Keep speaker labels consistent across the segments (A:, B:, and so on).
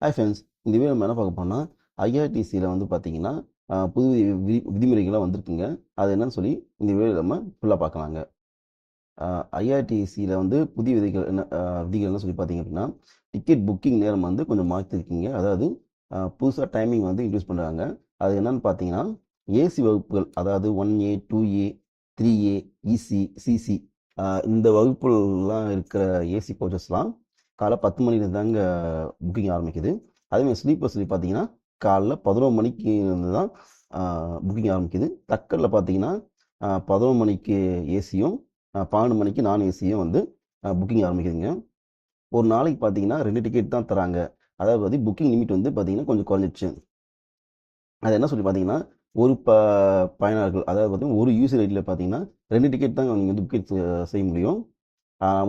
A: Hi friends, இந்த video நம்ம என்ன பார்க்க போறோம்னா ஐஆர்டிசியில் வந்து பார்த்தீங்கன்னா புது விதிமுறைகள்லாம் வந்திருக்குங்க. அது என்னன்னு சொல்லி இந்த வீடியோவில் நம்ம ஃபுல்லாக பார்க்கலாங்க. ஐஆர்டிசியில் வந்து புதிய விதிகள்னு சொல்லி பார்த்தீங்க அப்படின்னா, டிக்கெட் புக்கிங் நேரம் வந்து கொஞ்சம் மாற்றிருக்கீங்க. அதாவது புதுசாக டைமிங் வந்து இன்ட்ரூஸ் பண்ணுறாங்க. அது என்னன்னு பார்த்தீங்கன்னா, ஏசி வகுப்புகள், அதாவது 1A 2A 3A EC CC இந்த வகுப்புலாம் இருக்கிற ஏசி கோச்சஸ்லாம் காலைல 10 மணிலேருந்து தாங்க புக்கிங் ஆரம்பிக்குது. அதேமாதிரி ஸ்லீப்பர் சொல்லி பார்த்தீங்கன்னா காலைல 11 மணிக்கு இருந்து தான் புக்கிங் ஆரம்பிக்குது. தக்கரில் பார்த்தீங்கன்னா 11 மணிக்கு ஏசியும் 12 மணிக்கு நான் ஏசியும் வந்து புக்கிங் ஆரம்பிக்குதுங்க. ஒரு நாளைக்கு பார்த்தீங்கன்னா 2 டிக்கெட் தான் தராங்க. அதாவது புக்கிங் லிமிட் வந்து பார்த்தீங்கன்னா கொஞ்சம் குறைஞ்சிச்சு. அது என்ன சொல்லி பார்த்தீங்கன்னா, ஒரு பயனர்கள், அதாவது பார்த்தீங்கன்னா ஒரு யூசர் ஐடியில் பார்த்தீங்கன்னா 2 டிக்கெட் தாங்க நீங்கள் வந்து புக்கிங் செய்ய முடியும்.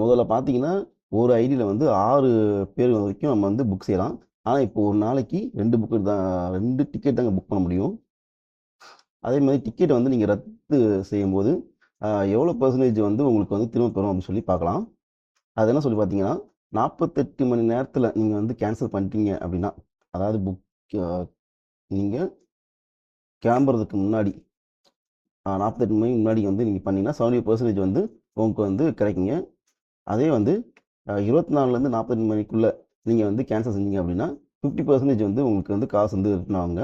A: முதல்ல பார்த்தீங்கன்னா ஒரு ஐடியில் வந்து 6 பேர் வரைக்கும் நம்ம வந்து புக் செய்யலாம். ஆனால் இப்போ ஒரு நாளைக்கு 2 டிக்கெட் தாங்க புக் பண்ண முடியும். அதே மாதிரி டிக்கெட் வந்து நீங்கள் ரத்து செய்யும்போது எவ்வளோ பர்சன்டேஜ் வந்து உங்களுக்கு வந்து திரும்ப பெறும் அப்படின்னு சொல்லி பார்க்கலாம். அது என்ன சொல்லி பார்த்தீங்கன்னா, 48 மணி நேரத்தில் நீங்கள் வந்து கேன்சல் பண்ணிட்டீங்க அப்படின்னா, அதாவது நீங்கள் கிளம்புறதுக்கு முன்னாடி 48 மணிக்கு முன்னாடி வந்து நீங்கள் பண்ணீங்கன்னா 70% வந்து உங்களுக்கு வந்து கிடைக்குங்க. அதே வந்து 24லேருந்து 48 மணிக்குள்ளே நீங்கள் வந்து கேன்சல் செஞ்சீங்க அப்படின்னா 50% வந்து உங்களுக்கு வந்து காசு வந்து ரிட்டர்ன் ஆகுங்க.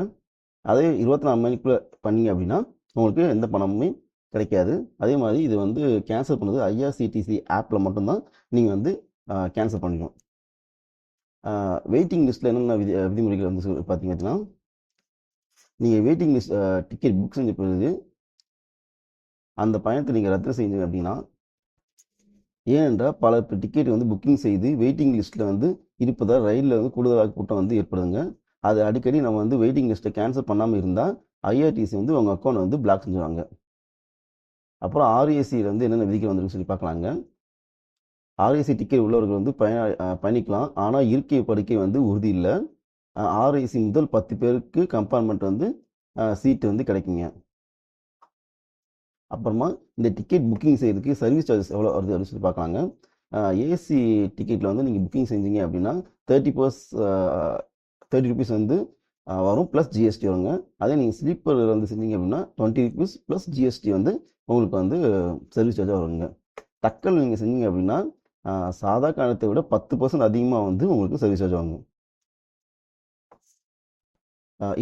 A: அதே 24 மணிக்குள்ளே பண்ணீங்க அப்படின்னா உங்களுக்கு எந்த பணமுமே கிடைக்காது. அதே மாதிரி இது வந்து கேன்சல் பண்ணது ஐஆர்சிடிசி ஆப்பில் மட்டும்தான் நீங்கள் வந்து கேன்சல் பண்ணிக்கணும். வெயிட்டிங் லிஸ்ட்டில் என்னென்ன விதிமுறைகள் வந்து பார்த்தீங்க அப்படின்னா, நீங்கள் வெயிட்டிங் லிஸ்ட் டிக்கெட் புக் செஞ்ச பிறகு அந்த பயணத்தை நீங்கள் ரத்து செஞ்சீங்க அப்படின்னா, ஏனென்றால் பல டிக்கெட் வந்து புக்கிங் செய்து வெயிட்டிங் லிஸ்ட்டில் வந்து இருப்பதால் ரயிலில் வந்து கூடுதலாக கூட்டம் வந்து ஏற்படுதுங்க. அது அடிக்கடி நம்ம வந்து வெயிட்டிங் லிஸ்ட்டை கேன்சல் பண்ணாமல் இருந்தால் ஐஆர்டிசி வந்து உங்கள் அக்கௌண்ட் வந்து பிளாக் செஞ்சுருவாங்க. அப்புறம் ஆர்ஏசியில் வந்து என்னென்ன விதிகள் வந்துருக்குன்னு சொல்லி பார்க்கலாங்க. ஆர்ஏசி டிக்கெட் உள்ளவர்கள் வந்து பயணிக்கலாம். ஆனால் இருக்கை படுக்கை வந்து உறுதி இல்லை. ஆர்ஏசி முதல் 10 பேருக்கு கம்பார்ட்மெண்ட் வந்து சீட்டு வந்து கிடைக்குங்க. அப்புறமா இந்த டிக்கெட் புக்கிங் செய்யறதுக்கு சர்வீஸ் சார்ஜஸ் எவ்வளோ வருது அப்படின்னு சொல்லி பார்க்கலாங்க. ஏசி டிக்கெட்டில் வந்து நீங்கள் புக்கிங் செஞ்சீங்க அப்படின்னா 30 ருபீஸ் வந்து வரும், ப்ளஸ் ஜிஎஸ்டி வருங்க. அதே நீங்கள் ஸ்லீப்பர் வந்து செஞ்சீங்க அப்படின்னா 20 ருபீஸ் ப்ளஸ் ஜிஎஸ்டி வந்து உங்களுக்கு வந்து சர்வீஸ் சார்ஜாக வருங்க. தக்கல் நீங்கள் செஞ்சீங்க அப்படின்னா சாதா காலத்தை விட 10% அதிகமாக வந்து உங்களுக்கு சர்வீஸ் சார்ஜ் வாங்க.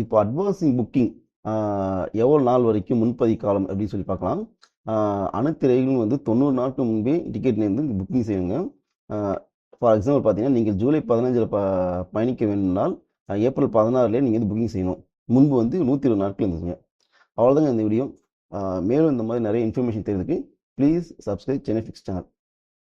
A: இப்போ அட்வான்ஸிங் புக்கிங் எவ்வளோ நாள் வரைக்கும் முன்பதிவு காலம் அப்படின்னு சொல்லி பார்க்கலாம். அனைத்து ரயிலும் வந்து 90 நாளுக்கு முன்பே டிக்கெட்லேருந்து புக்கிங் செய்யுங்க. ஃபார் எக்ஸாம்பிள் பார்த்தீங்கன்னா, நீங்கள் ஜூலை 15 பயணிக்க வேண்டும்னால் ஏப்ரல் 16 நீங்கள் வந்து புக்கிங் செய்யணும். முன்பு வந்து 120 நாட்கள் இருந்துச்சுங்க. அவ்வளோதாங்க இந்த வீடியோ. மேலும் இந்த மாதிரி நிறைய இன்ஃபர்மேஷன் தெரியுதுக்கு please subscribe Chennai fix channel.